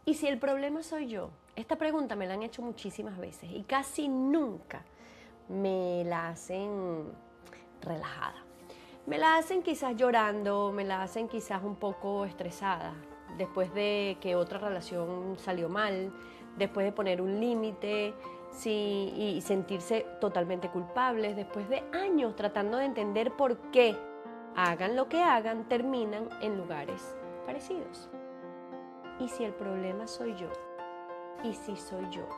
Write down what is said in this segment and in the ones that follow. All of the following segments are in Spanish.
¿Y si el problema soy yo? Esta pregunta me la han hecho muchísimas veces y casi nunca me la hacen relajada. Me la hacen quizás llorando, me la hacen quizás un poco estresada, después de que otra relación salió mal, después de poner un límite y sentirse totalmente culpables, después de años tratando de entender por qué, hagan lo que hagan, terminan en lugares parecidos. ¿Y si el problema soy yo? ¿Y si soy yo?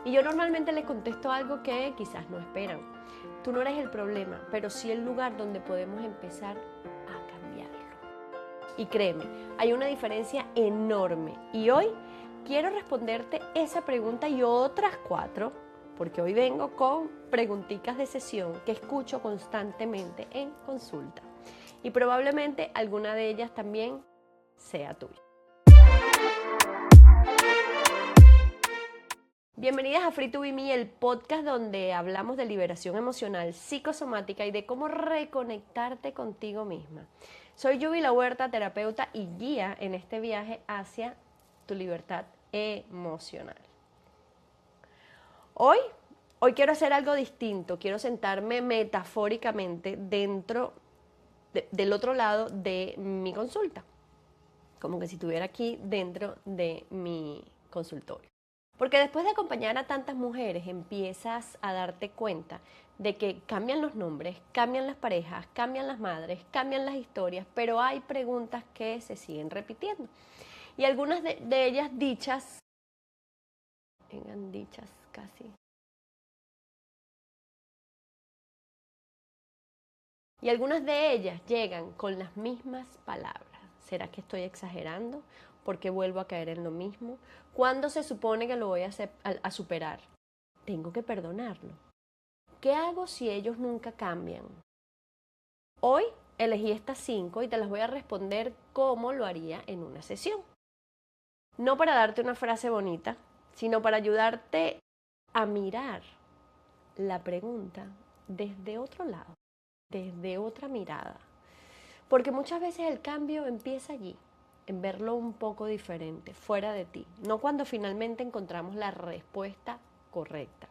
Y yo normalmente les contesto algo que quizás no esperan. Tú no eres el problema, pero sí el lugar donde podemos empezar a cambiarlo. Y créeme, hay una diferencia enorme. Y hoy quiero responderte esa pregunta y otras 4, porque hoy vengo con preguntitas de sesión que escucho constantemente en consulta. Y probablemente alguna de ellas también sea tuya. Bienvenidas a Free to Be Me, el podcast donde hablamos de liberación emocional, psicosomática y de cómo reconectarte contigo misma. Soy Yubila Huerta, terapeuta y guía en este viaje hacia tu libertad emocional. Hoy quiero hacer algo distinto, quiero sentarme metafóricamente dentro del otro lado de mi consulta, como que si estuviera aquí dentro de mi consultorio. Porque después de acompañar a tantas mujeres empiezas a darte cuenta de que cambian los nombres, cambian las parejas, cambian las madres, cambian las historias, pero hay preguntas que se siguen repitiendo. Y algunas de ellas dichas, vengan dichas casi. Y algunas de ellas llegan con las mismas palabras. ¿Será que estoy exagerando? ¿Por qué vuelvo a caer en lo mismo? ¿Cuándo se supone que lo voy a superar? Tengo que perdonarlo. ¿Qué hago si ellos nunca cambian? Hoy elegí estas 5 y te las voy a responder como lo haría en una sesión. No para darte una frase bonita, sino para ayudarte a mirar la pregunta desde otro lado, desde otra mirada. Porque muchas veces el cambio empieza allí, en verlo un poco diferente, fuera de ti. No cuando finalmente encontramos la respuesta correcta,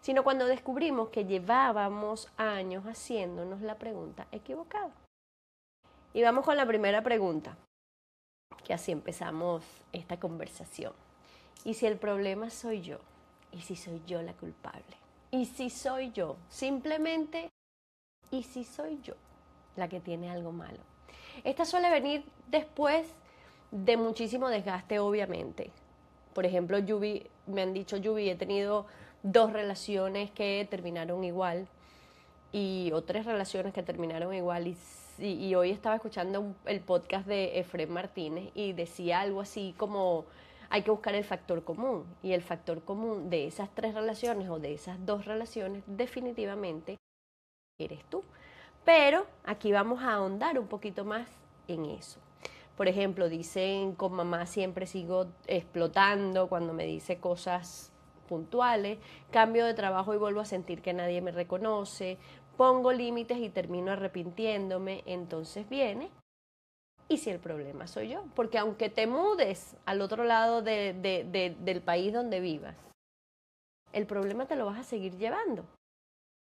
sino cuando descubrimos que llevábamos años haciéndonos la pregunta equivocada. Y vamos con la primera pregunta, que así empezamos esta conversación. ¿Y si el problema soy yo? ¿Y si soy yo la culpable? ¿Y si soy yo? Simplemente, ¿y si soy yo la que tiene algo malo? Esta suele venir después de muchísimo desgaste, obviamente. Por ejemplo, me han dicho, Yubi, he tenido 2 relaciones que terminaron igual o 3 relaciones que terminaron igual y hoy estaba escuchando el podcast de Efrén Martínez y decía algo así como hay que buscar el factor común, y el factor común de esas 3 relaciones o de esas 2 relaciones definitivamente eres tú. Pero aquí vamos a ahondar un poquito más en eso. Por ejemplo, dicen, con mamá siempre sigo explotando cuando me dice cosas puntuales, cambio de trabajo y vuelvo a sentir que nadie me reconoce, pongo límites y termino arrepintiéndome. Entonces viene, ¿y si el problema soy yo? Porque aunque te mudes al otro lado del país donde vivas, el problema te lo vas a seguir llevando.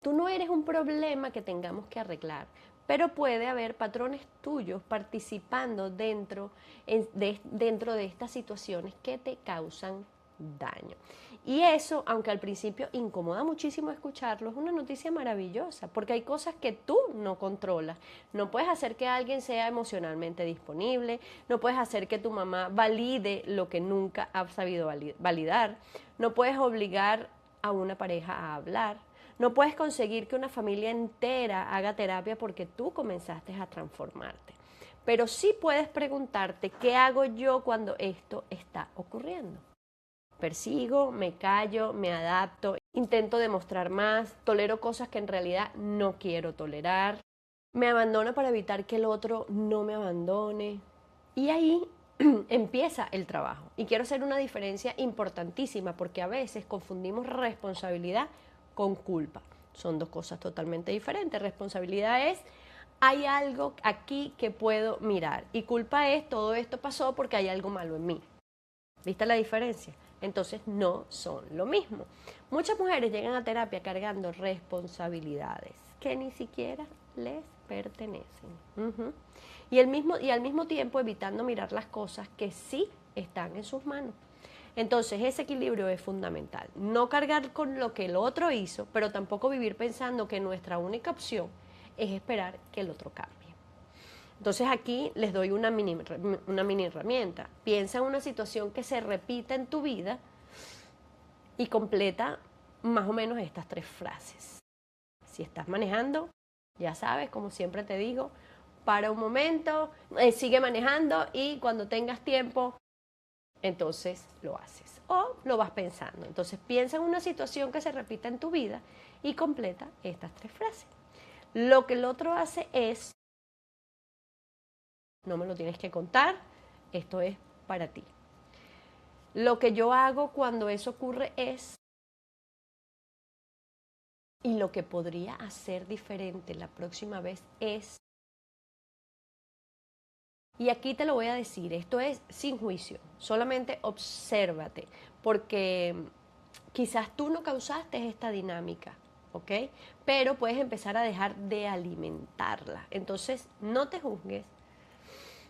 Tú no eres un problema que tengamos que arreglar, pero puede haber patrones tuyos participando dentro de estas situaciones que te causan daño. Y eso, aunque al principio incomoda muchísimo escucharlo, es una noticia maravillosa, porque hay cosas que tú no controlas. No puedes hacer que alguien sea emocionalmente disponible, no puedes hacer que tu mamá valide lo que nunca ha sabido validar, no puedes obligar a una pareja a hablar, no puedes conseguir que una familia entera haga terapia porque tú comenzaste a transformarte. Pero sí puedes preguntarte, ¿qué hago yo cuando esto está ocurriendo? Persigo, me callo, me adapto, intento demostrar más, tolero cosas que en realidad no quiero tolerar, me abandono para evitar que el otro no me abandone. Y ahí empieza el trabajo. Y quiero hacer una diferencia importantísima porque a veces confundimos responsabilidad con culpa. Son 2 cosas totalmente diferentes. Responsabilidad es, hay algo aquí que puedo mirar. Y culpa es, todo esto pasó porque hay algo malo en mí. ¿Viste la diferencia? Entonces no son lo mismo. Muchas mujeres llegan a terapia cargando responsabilidades que ni siquiera les pertenecen. Y al mismo tiempo evitando mirar las cosas que sí están en sus manos. Entonces ese equilibrio es fundamental. No cargar con lo que el otro hizo, pero tampoco vivir pensando que nuestra única opción es esperar que el otro cambie. Entonces aquí les doy una mini herramienta. Piensa en una situación que se repita en tu vida y completa más o menos estas 3 frases. Si estás manejando, ya sabes, como siempre te digo, para un momento, sigue manejando y cuando tengas tiempo, entonces lo haces. O lo vas pensando. Entonces piensa en una situación que se repita en tu vida y completa estas 3 frases. Lo que el otro hace es, no me lo tienes que contar, esto es para ti. Lo que yo hago cuando eso ocurre es, y lo que podría hacer diferente la próxima vez es, y aquí te lo voy a decir, esto es sin juicio, solamente obsérvate, porque quizás tú no causaste esta dinámica, ¿ok? Pero puedes empezar a dejar de alimentarla. Entonces, no te juzgues,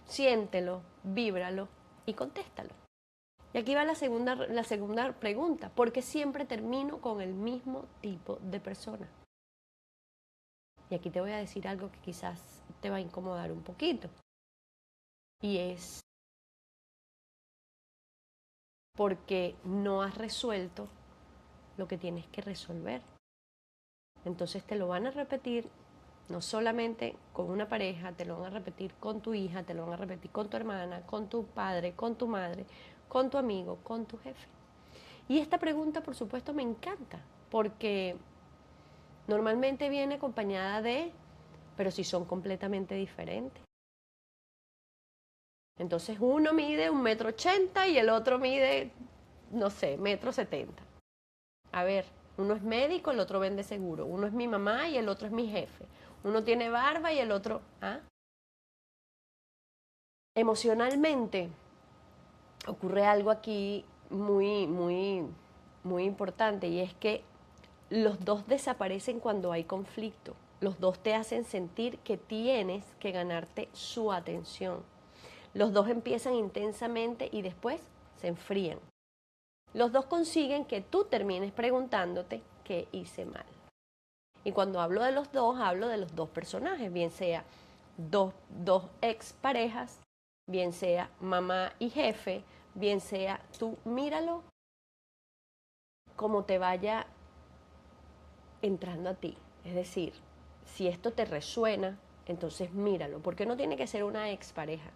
siéntelo, víbralo y contéstalo. Y aquí va la segunda pregunta, ¿por qué siempre termino con el mismo tipo de persona? Y aquí te voy a decir algo que quizás te va a incomodar un poquito. Y es porque no has resuelto lo que tienes que resolver. Entonces te lo van a repetir no solamente con una pareja, te lo van a repetir con tu hija, te lo van a repetir con tu hermana, con tu padre, con tu madre, con tu amigo, con tu jefe. Y esta pregunta, por supuesto, me encanta, porque normalmente viene acompañada de, pero si son completamente diferentes. Entonces uno mide 1,80 m y el otro mide, no sé, 1,70 m. A ver, uno es médico, el otro vende seguro. Uno es mi mamá y el otro es mi jefe. Uno tiene barba y el otro, ¿ah? Emocionalmente ocurre algo aquí muy importante, y es que los dos desaparecen cuando hay conflicto. Los dos te hacen sentir que tienes que ganarte su atención. Los dos empiezan intensamente y después se enfrían. Los dos consiguen que tú termines preguntándote qué hice mal. Y cuando hablo de los dos personajes, bien sea dos ex parejas, bien sea mamá y jefe, bien sea tú, míralo como te vaya entrando a ti. Es decir, si esto te resuena, entonces míralo, porque no tiene que ser una expareja.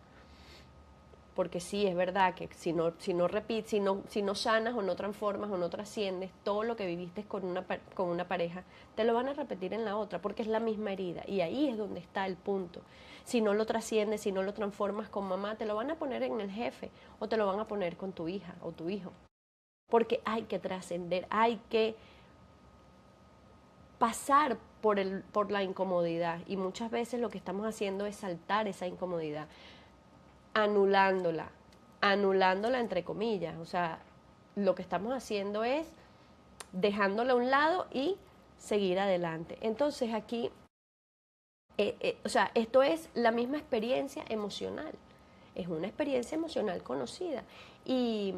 Porque sí, es verdad que si no sanas o no transformas o no trasciendes todo lo que viviste con una pareja, te lo van a repetir en la otra, porque es la misma herida. Y ahí es donde está el punto. Si no lo trasciendes, si no lo transformas con mamá, te lo van a poner en el jefe o te lo van a poner con tu hija o tu hijo. Porque hay que trascender, hay que pasar por la incomodidad, y muchas veces lo que estamos haciendo es saltar esa incomodidad, anulándola entre comillas. O sea, lo que estamos haciendo es dejándola a un lado y seguir adelante. Entonces aquí, o sea, esto es la misma experiencia emocional, es una experiencia emocional conocida. Y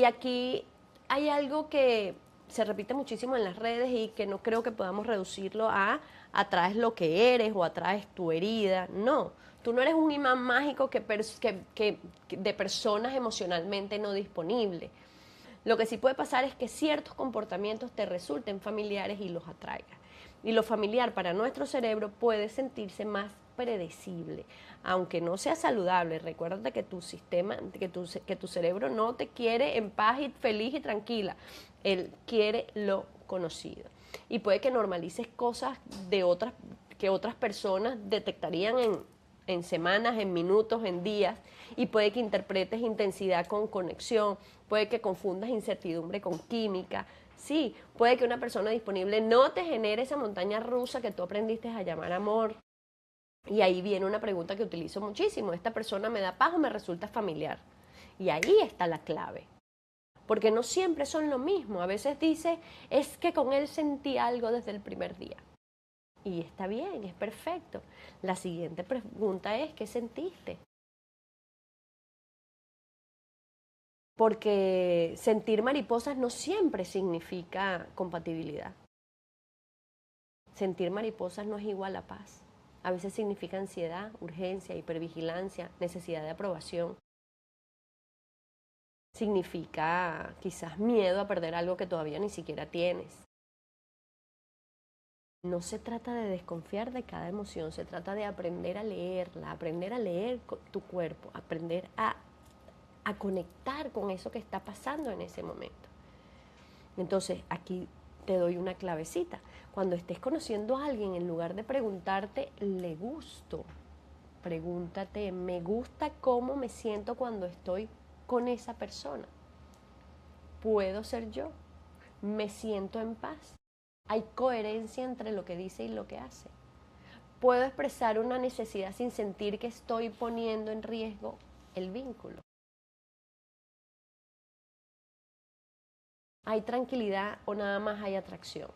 aquí hay algo que se repite muchísimo en las redes y que no creo que podamos reducirlo a atraes lo que eres o atraes tu herida. No, tú no eres un imán mágico de personas emocionalmente no disponibles. Lo que sí puede pasar es que ciertos comportamientos te resulten familiares y los atraigas. Y lo familiar para nuestro cerebro puede sentirse más predecible, aunque no sea saludable. Recuérdate que tu sistema, que tu cerebro no te quiere en paz y feliz y tranquila. Él quiere lo conocido. Y puede que normalices cosas que otras personas detectarían en semanas, en minutos, en días, y puede que interpretes intensidad con conexión, puede que confundas incertidumbre con química. Sí, puede que una persona disponible no te genere esa montaña rusa que tú aprendiste a llamar amor. Y ahí viene una pregunta que utilizo muchísimo. ¿Esta persona me da paz o me resulta familiar? Y ahí está la clave. Porque no siempre son lo mismo. A veces dice, es que con él sentí algo desde el primer día. Y está bien, es perfecto. La siguiente pregunta es, ¿qué sentiste? Porque sentir mariposas no siempre significa compatibilidad. Sentir mariposas no es igual a paz. A veces significa ansiedad, urgencia, hipervigilancia, necesidad de aprobación. Significa quizás miedo a perder algo que todavía ni siquiera tienes. No se trata de desconfiar de cada emoción, se trata de aprender a leerla, aprender a leer tu cuerpo, aprender a conectar con eso que está pasando en ese momento. Entonces, aquí te doy una clavecita. Cuando estés conociendo a alguien, en lugar de preguntarte, ¿le gusto? Pregúntate, ¿me gusta cómo me siento cuando estoy con esa persona? ¿Puedo ser yo? ¿Me siento en paz? ¿Hay coherencia entre lo que dice y lo que hace? ¿Puedo expresar una necesidad sin sentir que estoy poniendo en riesgo el vínculo? ¿Hay tranquilidad o nada más hay atracción?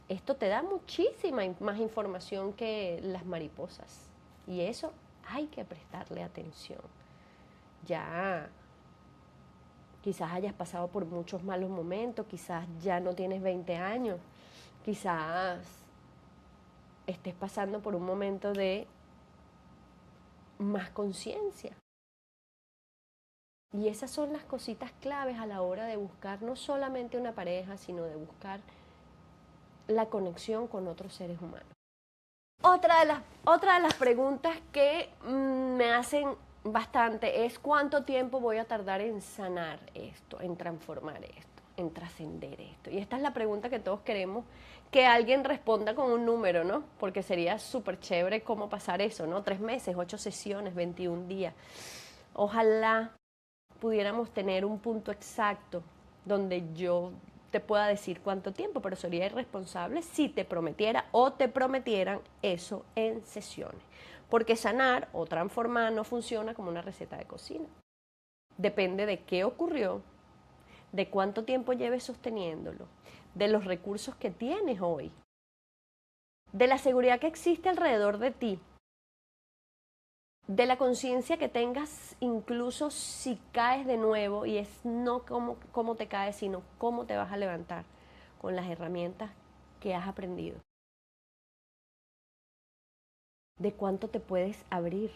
Esto te da muchísima más información que las mariposas. Y eso hay que prestarle atención. Ya quizás hayas pasado por muchos malos momentos, quizás ya no tienes 20 años, quizás estés pasando por un momento de más conciencia. Y esas son las cositas claves a la hora de buscar no solamente una pareja, sino de buscar la conexión con otros seres humanos. Otra de las preguntas que me hacen bastante es cuánto tiempo voy a tardar en sanar esto, en transformar esto, en trascender esto. Y esta es la pregunta que todos queremos que alguien responda con un número, ¿no? Porque sería súper chévere cómo pasar eso, ¿no? 3 meses, 8 sesiones, 21 días. Ojalá pudiéramos tener un punto exacto donde yo te pueda decir cuánto tiempo, pero sería irresponsable si te prometiera o te prometieran eso en sesiones. Porque sanar o transformar no funciona como una receta de cocina. Depende de qué ocurrió, de cuánto tiempo lleves sosteniéndolo, de los recursos que tienes hoy, de la seguridad que existe alrededor de ti, de la conciencia que tengas incluso si caes de nuevo, y es no cómo te caes, sino cómo te vas a levantar con las herramientas que has aprendido. De cuánto te puedes abrir,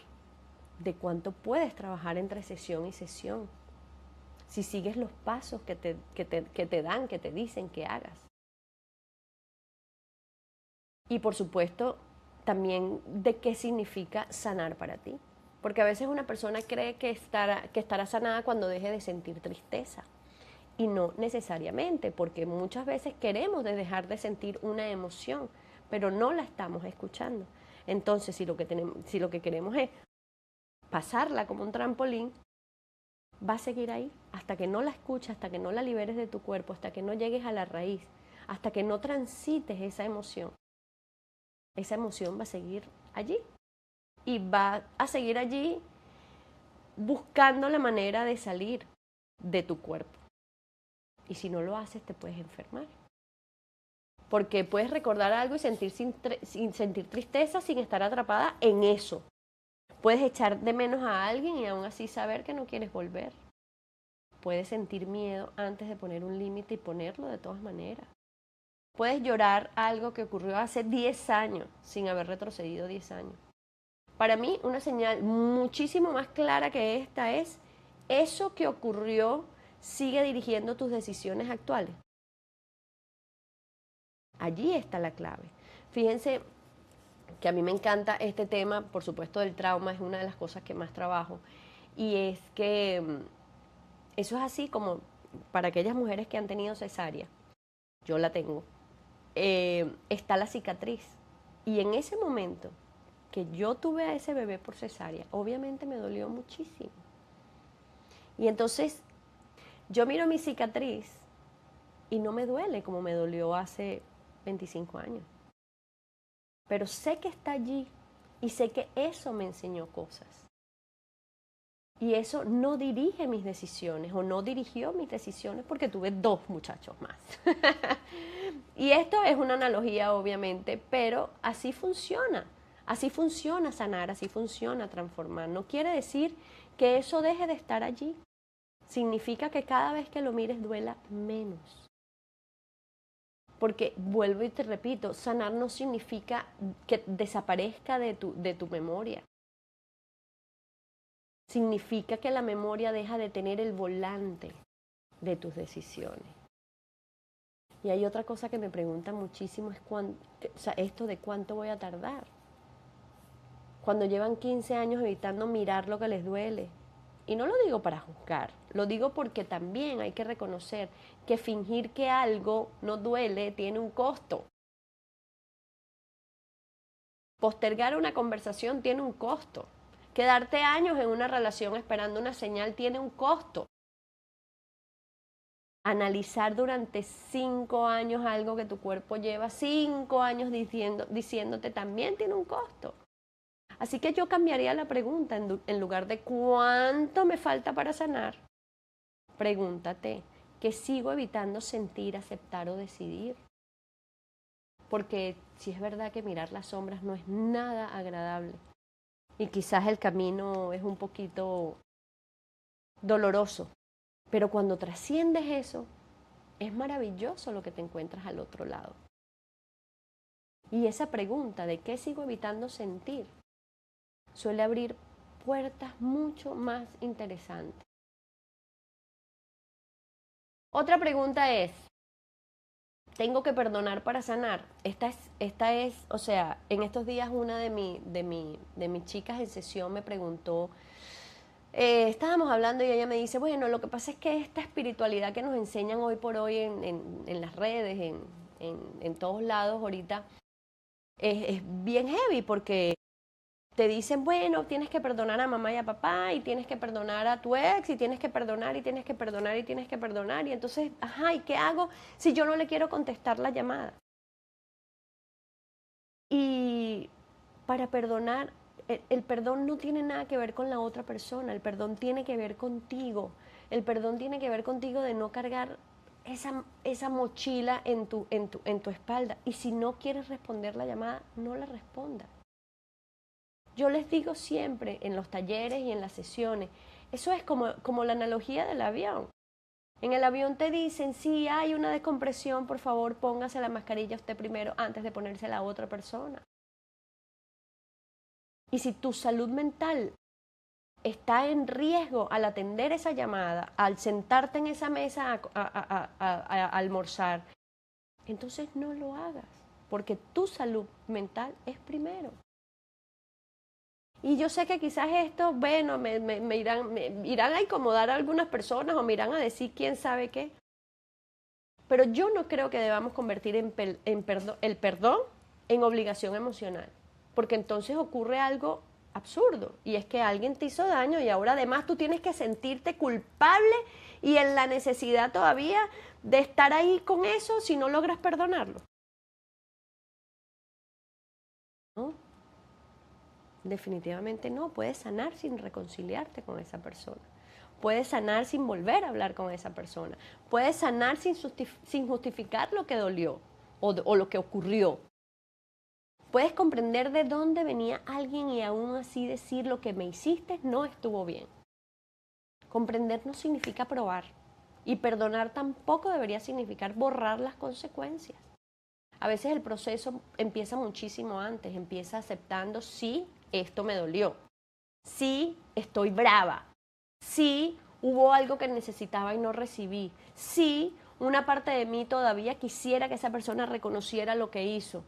de cuánto puedes trabajar entre sesión y sesión. Si sigues los pasos que te dan, que te dicen que hagas. Y por supuesto, también de qué significa sanar para ti. Porque a veces una persona cree que estará sanada cuando deje de sentir tristeza. Y no necesariamente, porque muchas veces queremos dejar de sentir una emoción, pero no la estamos escuchando. Entonces, si lo que queremos es pasarla como un trampolín, va a seguir ahí hasta que no la escuches, hasta que no la liberes de tu cuerpo, hasta que no llegues a la raíz, hasta que no transites esa emoción. Esa emoción va a seguir allí y va a seguir allí buscando la manera de salir de tu cuerpo. Y si no lo haces, te puedes enfermar. Porque puedes recordar algo y sin sentir tristeza sin estar atrapada en eso. Puedes echar de menos a alguien y aún así saber que no quieres volver. Puedes sentir miedo antes de poner un límite y ponerlo de todas maneras. Puedes llorar algo que ocurrió hace 10 años sin haber retrocedido 10 años. Para mí, una señal muchísimo más clara que esta es eso que ocurrió sigue dirigiendo tus decisiones actuales. Allí está la clave. Fíjense que a mí me encanta este tema, por supuesto del trauma, es una de las cosas que más trabajo. Y es que eso es así como para aquellas mujeres que han tenido cesárea, yo la tengo, está la cicatriz. Y en ese momento que yo tuve a ese bebé por cesárea, obviamente me dolió muchísimo. Y entonces yo miro mi cicatriz y no me duele como me dolió hace 25 años. Pero sé que está allí Y sé que eso me enseñó cosas. Y eso no dirige mis decisiones o no dirigió mis decisiones porque tuve 2 muchachos más. Y esto es una analogía, obviamente, pero así funciona. Así funciona sanar, así funciona transformar. No quiere decir que eso deje de estar allí. Significa que cada vez que lo mires duela menos. Porque vuelvo y te repito, sanar no significa que desaparezca de tu memoria. Significa que la memoria deja de tener el volante de tus decisiones. Y hay otra cosa que me preguntan muchísimo, es esto de cuánto voy a tardar. Cuando llevan 15 años evitando mirar lo que les duele. Y no lo digo para juzgar, lo digo porque también hay que reconocer que fingir que algo no duele tiene un costo. Postergar una conversación tiene un costo. Quedarte años en una relación esperando una señal tiene un costo. Analizar durante 5 años algo que tu cuerpo lleva 5 años diciéndote también tiene un costo. Así que yo cambiaría la pregunta, en lugar de ¿cuánto me falta para sanar? Pregúntate, ¿qué sigo evitando sentir, aceptar o decidir? Porque si es verdad que mirar las sombras no es nada agradable. Y quizás el camino es un poquito doloroso. Pero cuando trasciendes eso, es maravilloso lo que te encuentras al otro lado. Y esa pregunta de qué sigo evitando sentir suele abrir puertas mucho más interesantes. Otra pregunta es, ¿tengo que perdonar para sanar? Esta es, o sea, en estos días una de mis chicas en sesión me preguntó, estábamos hablando y ella me dice, bueno, lo que pasa es que esta espiritualidad que nos enseñan hoy por hoy en las redes, en todos lados ahorita, es bien heavy porque te dicen, bueno, tienes que perdonar a mamá y a papá, y tienes que perdonar a tu ex, y tienes que perdonar, y tienes que perdonar, y tienes que perdonar, y entonces, ajá, ¿y qué hago si yo no le quiero contestar la llamada? Y para perdonar, el perdón no tiene nada que ver con la otra persona, el perdón tiene que ver contigo, el perdón tiene que ver contigo de no cargar esa mochila en tu espalda, y si no quieres responder la llamada, no la respondas. Yo les digo siempre en los talleres y en las sesiones, eso es como la analogía del avión. En el avión te dicen, si hay una descompresión, por favor póngase la mascarilla usted primero antes de ponérsela a otra persona. Y si tu salud mental está en riesgo al atender esa llamada, al sentarte en esa mesa a almorzar, entonces no lo hagas, porque tu salud mental es primero. Y yo sé que quizás esto, bueno, me irán a incomodar a algunas personas o me irán a decir quién sabe qué. Pero yo no creo que debamos convertir el perdón en obligación emocional. Porque entonces ocurre algo absurdo. Y es que alguien te hizo daño y ahora además tú tienes que sentirte culpable y en la necesidad todavía de estar ahí con eso si no logras perdonarlo. ¿No? Definitivamente no, puedes sanar sin reconciliarte con esa persona. Puedes sanar sin volver a hablar con esa persona. Puedes sanar sin justificar lo que dolió o lo que ocurrió. Puedes comprender de dónde venía alguien y aún así decir lo que me hiciste no estuvo bien. Comprender no significa probar y perdonar tampoco debería significar borrar las consecuencias. A veces el proceso empieza muchísimo antes, empieza aceptando sí, esto me dolió, sí, estoy brava, sí, hubo algo que necesitaba y no recibí, sí, una parte de mí todavía quisiera que esa persona reconociera lo que hizo.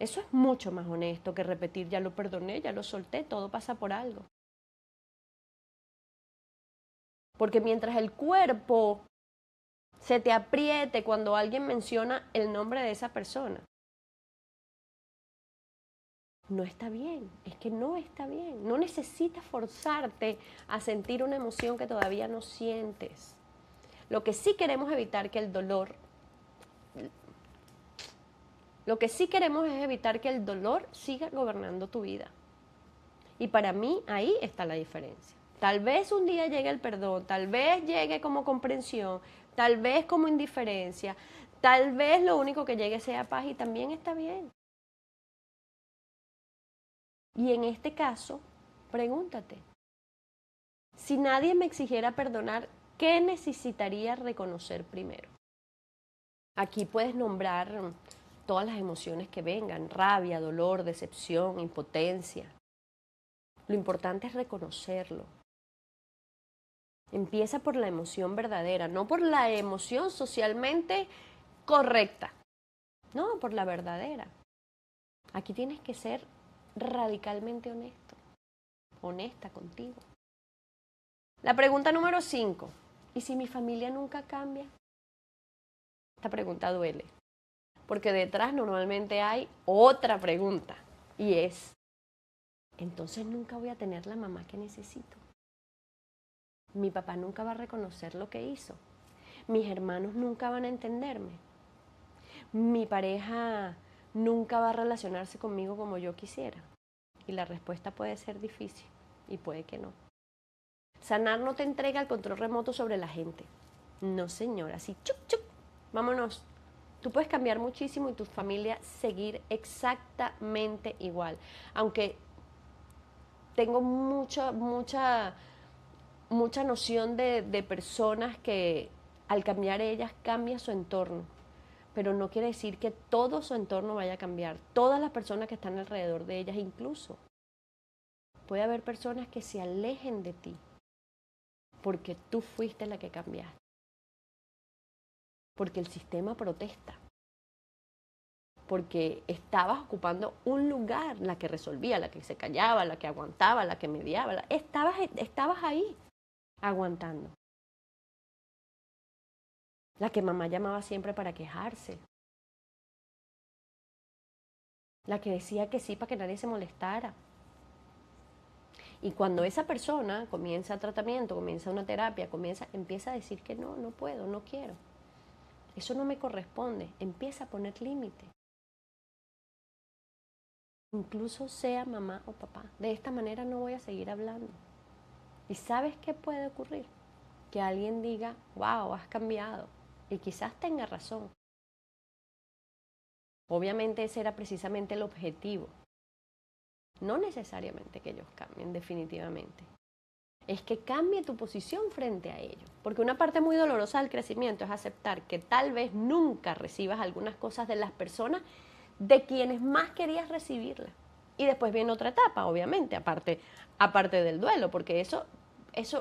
Eso es mucho más honesto que repetir ya lo perdoné, ya lo solté, todo pasa por algo. Porque mientras el cuerpo se te apriete cuando alguien menciona el nombre de esa persona, no está bien, es que no está bien. No necesitas forzarte a sentir una emoción que todavía no sientes. Lo que sí queremos evitar que el dolor Lo que sí queremos es evitar que el dolor siga gobernando tu vida. Y para mí ahí está la diferencia. Tal vez un día llegue el perdón, tal vez llegue como comprensión, tal vez como indiferencia, tal vez lo único que llegue sea paz y también está bien. Y en este caso, pregúntate, si nadie me exigiera perdonar, ¿qué necesitaría reconocer primero? Aquí puedes nombrar todas las emociones que vengan, rabia, dolor, decepción, impotencia. Lo importante es reconocerlo. Empieza por la emoción verdadera, no por la emoción socialmente correcta, no, por la verdadera. Aquí tienes que ser radicalmente honesto, honesta contigo. La pregunta número 5, ¿y si mi familia nunca cambia? Esta pregunta duele, porque detrás normalmente hay otra pregunta, y es, entonces nunca voy a tener la mamá que necesito. Mi papá nunca va a reconocer lo que hizo. Mis hermanos nunca van a entenderme. Mi pareja nunca va a relacionarse conmigo como yo quisiera. Y la respuesta puede ser difícil y puede que no. Sanar no te entrega el control remoto sobre la gente. No, señora, así chuc, chuc, vámonos. Tú puedes cambiar muchísimo y tu familia seguir exactamente igual. Aunque tengo mucha noción de personas que al cambiar ellas cambia su entorno, pero no quiere decir que todo su entorno vaya a cambiar, todas las personas que están alrededor de ellas incluso. Puede haber personas que se alejen de ti porque tú fuiste la que cambiaste, porque el sistema protesta, porque estabas ocupando un lugar, la que resolvía, la que se callaba, la que aguantaba, la que mediaba, estabas ahí aguantando. La que mamá llamaba siempre para quejarse. La que decía que sí para que nadie se molestara. Y cuando esa persona comienza tratamiento, comienza una terapia, empieza a decir que no, no puedo, no quiero. Eso no me corresponde. Empieza a poner límite. Incluso sea mamá o papá. De esta manera no voy a seguir hablando. ¿Y sabes qué puede ocurrir? Que alguien diga, wow, has cambiado. Y quizás tenga razón. Obviamente ese era precisamente el objetivo. No necesariamente que ellos cambien, definitivamente. Es que cambie tu posición frente a ellos. Porque una parte muy dolorosa del crecimiento es aceptar que tal vez nunca recibas algunas cosas de las personas de quienes más querías recibirlas. Y después viene otra etapa, obviamente, aparte del duelo, porque eso es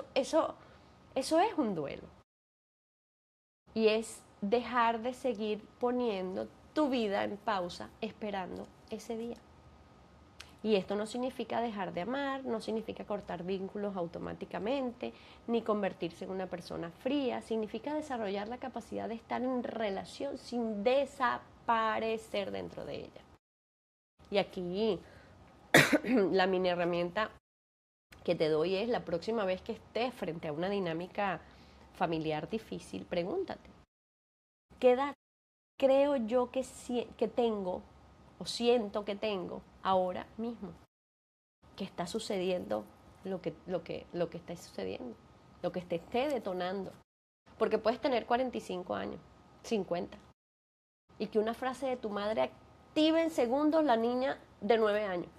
un duelo. Y es dejar de seguir poniendo tu vida en pausa esperando ese día. Y esto no significa dejar de amar, no significa cortar vínculos automáticamente, ni convertirse en una persona fría, significa desarrollar la capacidad de estar en relación sin desaparecer dentro de ella. Y aquí la mini herramienta que te doy es la próxima vez que estés frente a una dinámica familiar difícil, pregúntate, ¿qué edad creo yo que tengo o siento que tengo ahora mismo? ¿Qué está sucediendo? Lo que está sucediendo, lo que te esté detonando. Porque puedes tener 45 años, 50, y que una frase de tu madre active en segundos la niña de 9 años.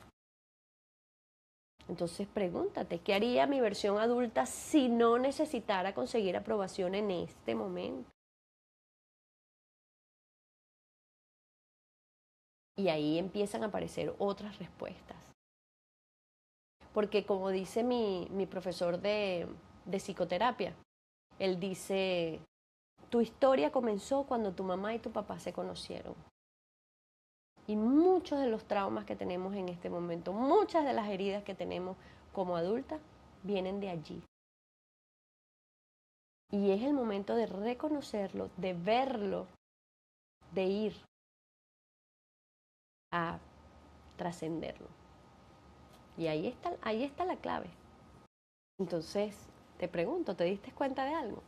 Entonces pregúntate, ¿qué haría mi versión adulta si no necesitara conseguir aprobación en este momento? Y ahí empiezan a aparecer otras respuestas. Porque como dice mi profesor de psicoterapia, él dice, tu historia comenzó cuando tu mamá y tu papá se conocieron. Y muchos de los traumas que tenemos en este momento, muchas de las heridas que tenemos como adultas, vienen de allí. Y es el momento de reconocerlo, de verlo, de ir a trascenderlo. Y ahí está la clave. Entonces, te pregunto, ¿te diste cuenta de algo?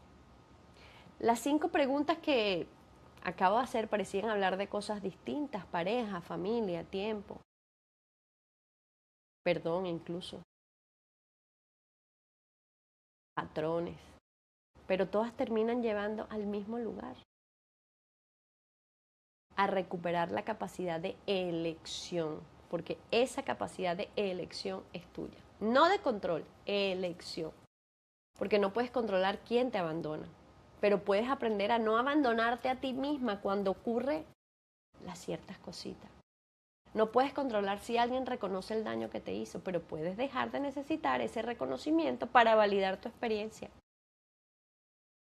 Las 5 preguntas que acabo de hacer parecían hablar de cosas distintas, pareja, familia, tiempo, perdón incluso, patrones, pero todas terminan llevando al mismo lugar, a recuperar la capacidad de elección, porque esa capacidad de elección es tuya, no de control, elección, porque no puedes controlar quién te abandona, pero puedes aprender a no abandonarte a ti misma cuando ocurre las ciertas cositas. No puedes controlar si alguien reconoce el daño que te hizo, pero puedes dejar de necesitar ese reconocimiento para validar tu experiencia.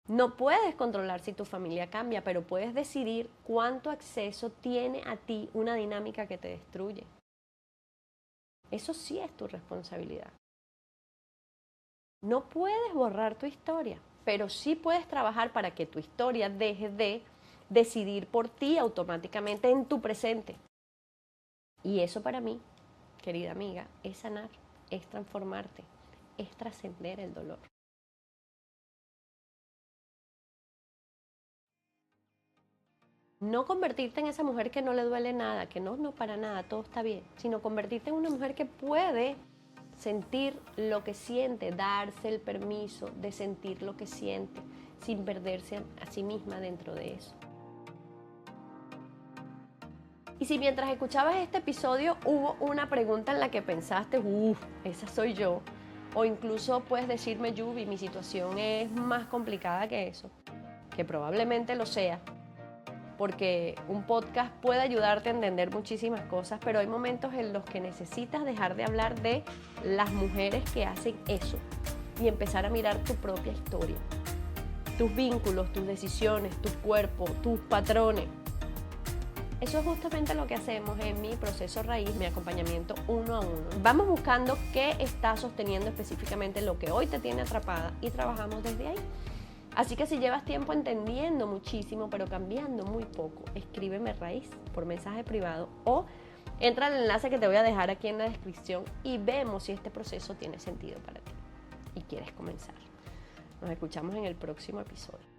No puedes controlar si tu familia cambia, pero puedes decidir cuánto acceso tiene a ti una dinámica que te destruye. Eso sí es tu responsabilidad. No puedes borrar tu historia, pero sí puedes trabajar para que tu historia deje de decidir por ti automáticamente en tu presente. Y eso para mí, querida amiga, es sanar, es transformarte, es trascender el dolor. No convertirte en esa mujer que no le duele nada, que no para nada, todo está bien, sino convertirte en una mujer que puede sentir lo que siente, darse el permiso de sentir lo que siente, sin perderse a sí misma dentro de eso. Y si mientras escuchabas este episodio hubo una pregunta en la que pensaste, esa soy yo, o incluso puedes decirme, Yubi, mi situación es más complicada que eso, que probablemente lo sea, porque un podcast puede ayudarte a entender muchísimas cosas, pero hay momentos en los que necesitas dejar de hablar de las mujeres que hacen eso y empezar a mirar tu propia historia, tus vínculos, tus decisiones, tu cuerpo, tus patrones. Eso es justamente lo que hacemos en mi proceso raíz, mi acompañamiento 1 a 1. Vamos buscando qué está sosteniendo específicamente lo que hoy te tiene atrapada y trabajamos desde ahí. Así que si llevas tiempo entendiendo muchísimo, pero cambiando muy poco, escríbeme raíz por mensaje privado o entra al enlace que te voy a dejar aquí en la descripción y vemos si este proceso tiene sentido para ti y quieres comenzar. Nos escuchamos en el próximo episodio.